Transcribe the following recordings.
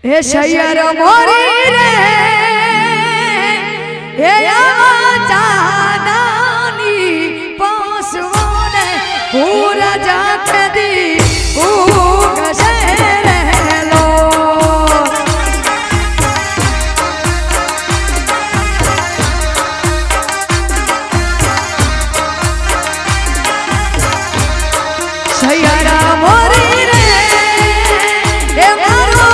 हे share मोरी रे हे चांदनी पासवाने पूरा जात दी उगसे रहलो शयर मोरी रे हे मारो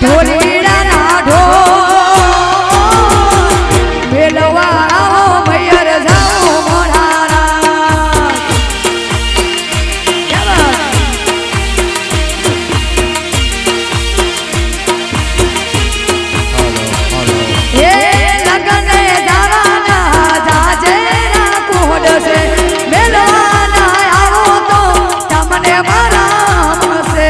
ढोली ना ढो बेलवा आओ भैया जाओ मोरारा ये लगन जाना जाजे ना कोड से बेलवा ना आओ तो तमने मारा से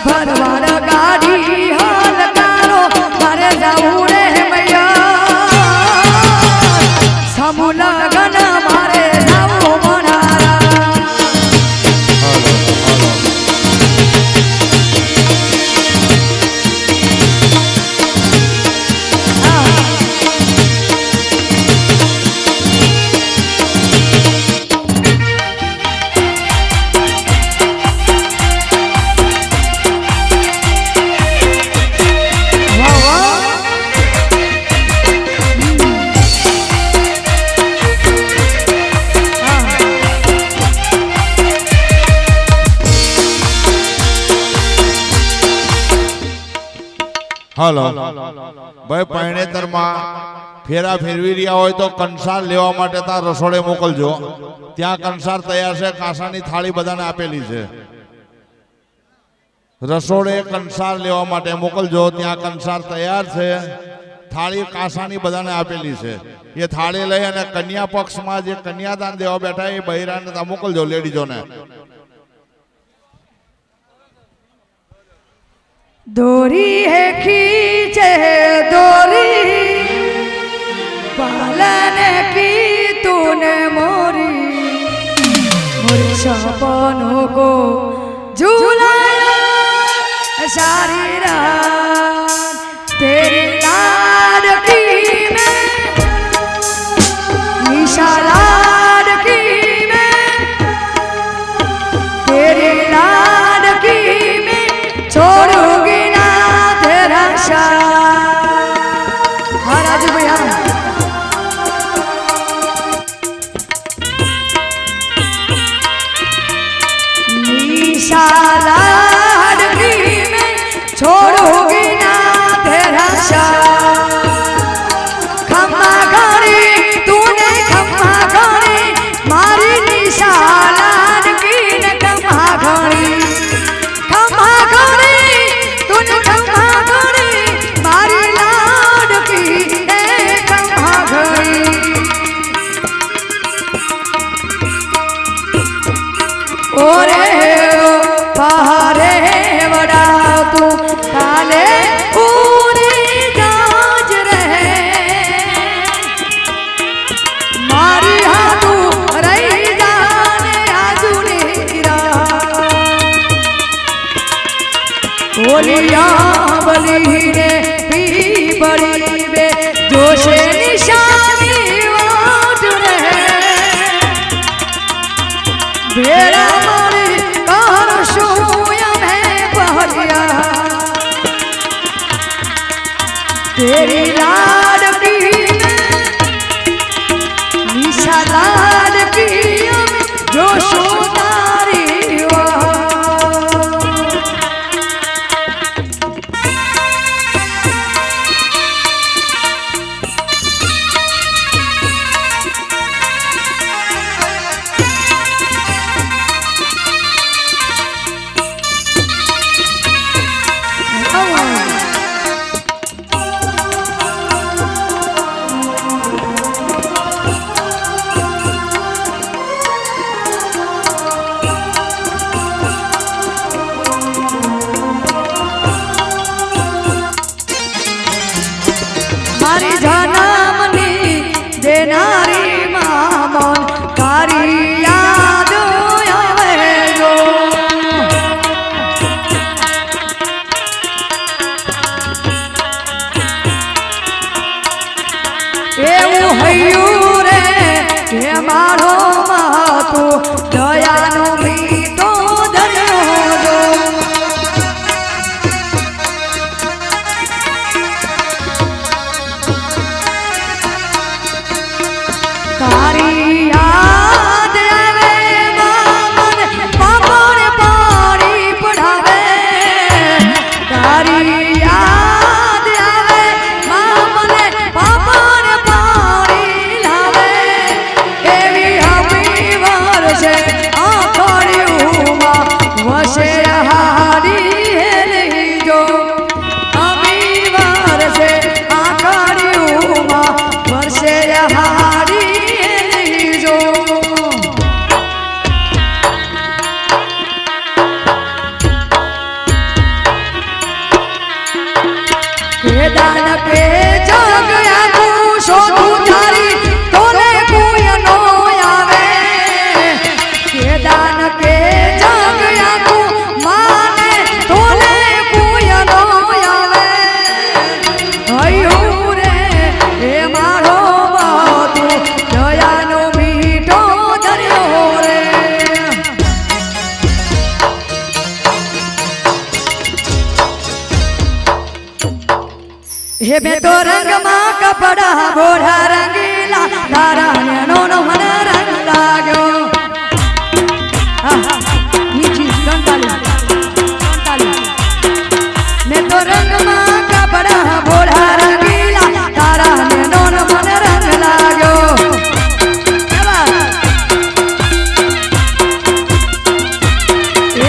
भरवार गाड़ी हाल कारो मारे जाऊ रे मैया समूल गन मारे जाऊ मोनारा हेलो भाई पैणेतर में फेरा फेरवी रहा हो तो कंसार लेवा माटे तार रसोड़े मोकलजो त्या कंसार तैयार है कांसानी थाली बधाने आपेली है रसोड़े कंसार लेवा माटे मोकलजो त्या कंसार तैयार है थाली कांसानी बधाने आपेली है ये थाली लई अने कन्या पक्ष में जे कन्यादान देवा बैठा है बहिराने ता मोकलजो लेडीजो ने दोरी है खींचे दोरी पालन की तूने मोरी और सपनों को झूलाया सारी रात तेरी लाडकी में निशा लाडकी में तेरी लाडकी में छोड़ूंगी ना तेरा साथ। हाँ राजू भैया निशा लाडकी में छोड़ूंगी ना तेरा साथ। खम्मा गाड़ी तूने खम्मा गाड़ी मारी निशा लाडकी ने खम्मा गाड़ी तूने खम्मा गाड़ी मारी लाडकी ने खम्मा गाड़ी। ओरे पहाड़े बड़ा तू काले पूरी गाज रहे मारी हाथू रही जाने आजू नीरा बोलिया बली रे पी बड़ी बे जोशे निशानी वाट रहे बेरा मारे कार सोया मैं बहरिया तेरी लाडकी में निशा लाडकी में जो सोतारी मारी जनमनी देनारी मामन कारी याद आवे जो એવું હૈયું રે કે મારો માતો દયાનો મીઠો દરિયો જો તારી યાદ આવે મામન પાપણ પાણી પડાવે તારી યાદ આવે મામન પાપણ પાણી લાવે એવી હમી વર્ષે આખડિયુંમાં વસે હારી હેલી જો હમી વર્ષે આખડિયુંમાં વસે હારી दान के जग आखू शोधू थारी तोने कोई नो आवे के दान के जग आखू माने तोने कोई नो आवे हयो रे ए मारो बातू दयानो मीठो दरियो रे। हे मैं तो रंग माँ कपड़ा बोढ़ा रंगीला तारा नो नो मन रंग लागो मैं तो रंग माँ कपड़ा बोढ़ा रंगीला तारा नो नो मन रंग लागो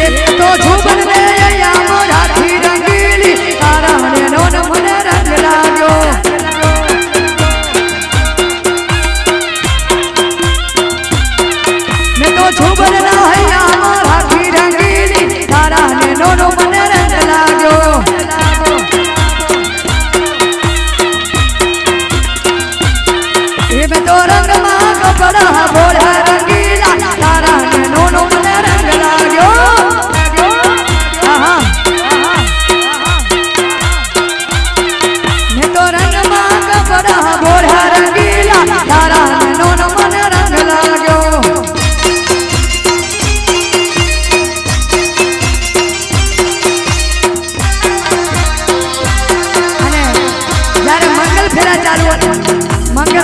एक तो झूबन में या मोढ़ा थी रंगीली तारा नो नो मन रंग लागो मैं तो झूबन ना है या मोढ़ा थी रंगीली तारा नो नो मन रंग लागो। ये मैं तो रंग माँ कपड़ा बोढ़ा रंगीला तारा नो नो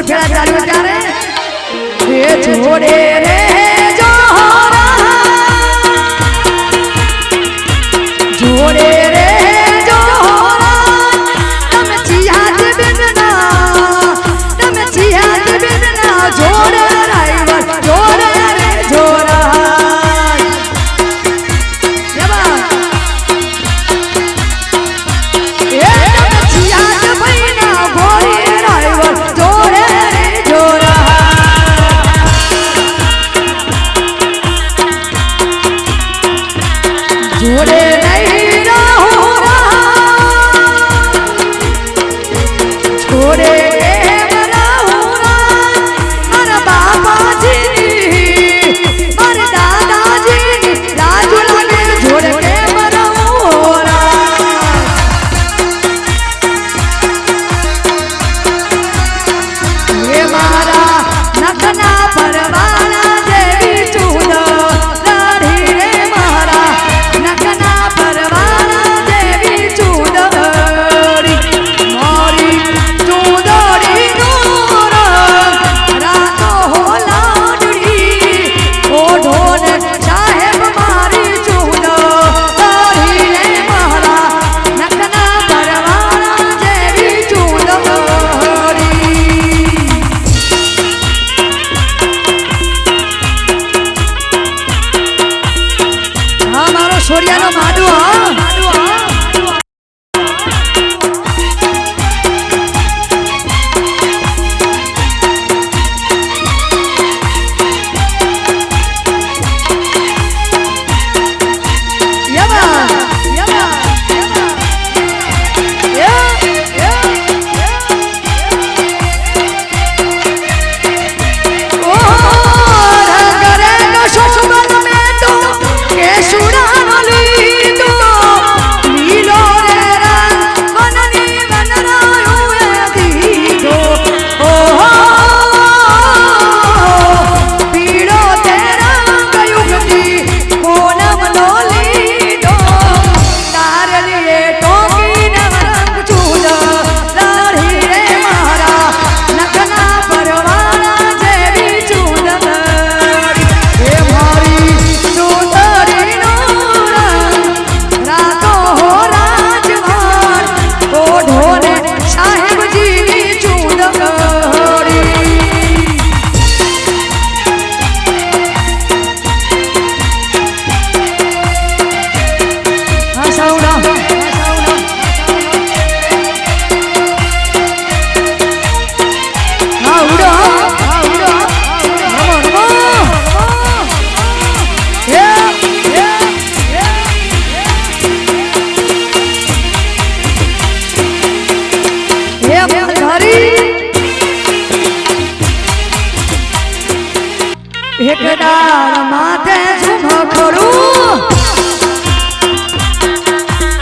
ફેરા ચાલ્યો ત્યારે એ જોડે રે જોરા જોડે રે જોરા તમે ચિયાત બિનના જોડે રાઈવર જોડે રે જોરા યબા એ તમે ચિયાત ભઈના ગોરી રાઈવર જોડે રે જોરા જોડે નહીં રહુરા જોડે કેમ રહુરા મારા બાપાજીની મારા દાદાજીની રાજુ લાગે જોડે કેમ રહુરા એ મારા નખના પરવાળા જેવી ચૂડ દાઢી રે મારા નખના પરવાળા જેવી ચૂંદડી મારી ચૂંદડી નૂર રાતો હો લાડડી ઓઢોને સાહેબ મારી ચૂંદડી રે મારા નખના પરવાળા જેવી ચૂંદડી હા મારો છોડિયાનો માડો હા યબા યબા ઓ રંગ રંગ શોભન મેં તો કેસુડા લીધો લીલો રે રંગ વનની વનરાયું એ દીધો ઓહો પીળો તે રંગ યુગથી પૂનમનો લીધો તારલીએ ટોકીને રંગ ચૂડ દાઢી રે મારા નખના પરવાળા જેવી ચૂંદડી એ મારી ચૂંદડી નો રાતો હો રાજવાન ઓઢોને સાહેબજીની ચૂંદડી હા સાઉડા હા ઉડો હા ઉડો રમો રમો એક ડાળ માથે ઝુમખડું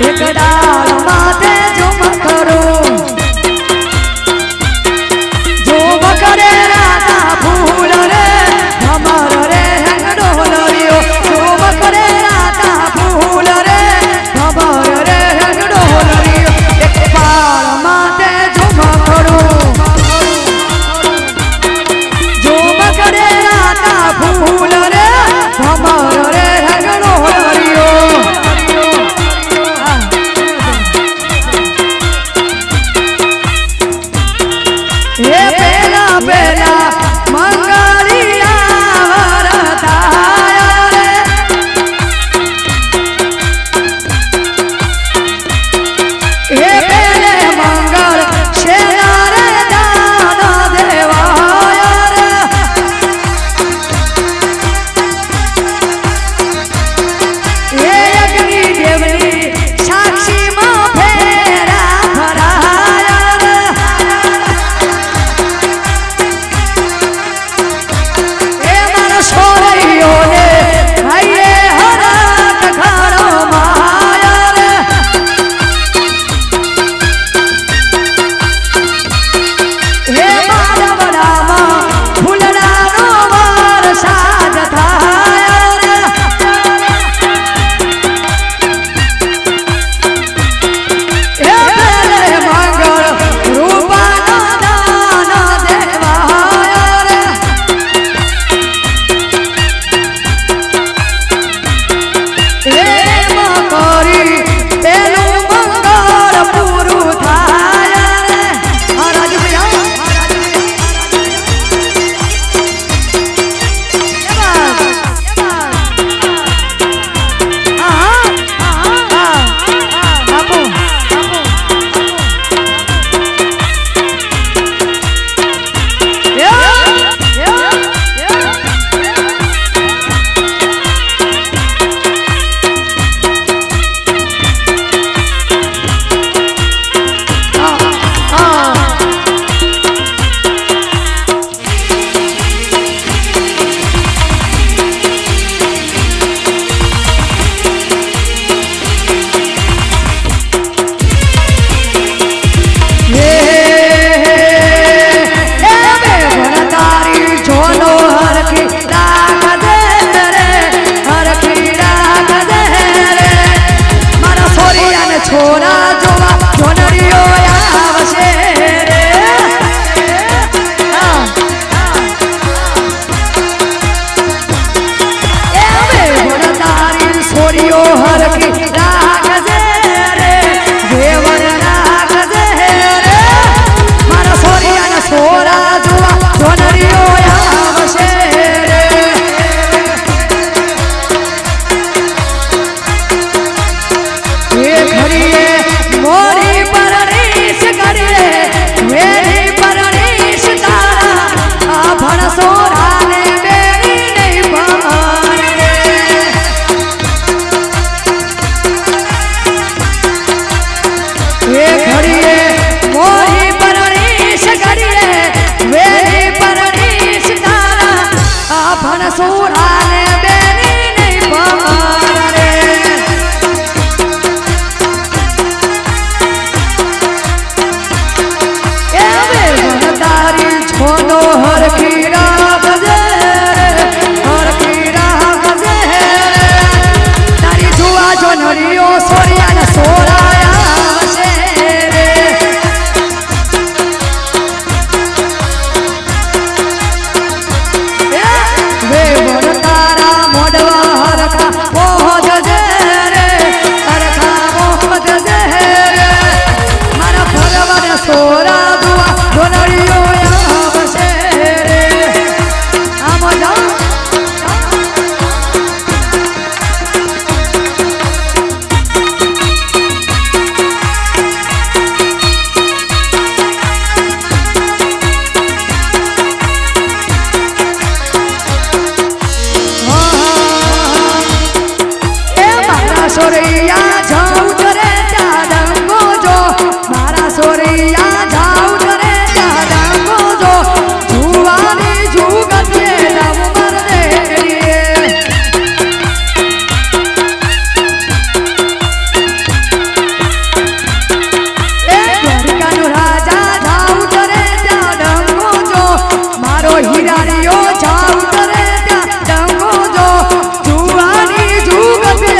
એક ડાળ માથે ઝુમખડું ઝુમખડે રાતા ફૂલ રે ભમર રે હેંગડો લરિયો ઝુમખડે રાતા ફૂલ રે ભમર રે હેંગડો લરિયો એક પાળ માથે ઝુમખડું ઝુમખડે રાતા ફૂલ રે ભમર મોડવા હરખા પહોંચજે રે હરખા પહોંચજે રે મારા ફરવાને સોરા દુઆ ગોનડીઓ આવશે રે આમ જાઓ સોરૈયા જાઉં કરે ત્યાં ડંગો જો મારા સોરૈયા જાઉં કરે ત્યાં ડંગો જો જુવાની જુગતે નંબર દે દ્વારકાનો રાજા જાઉં કરે ત્યાં ડંગો જો મારો હિરાણીઓ જાઉં કરે ત્યાં ડંગો જો જુવાની જુગતે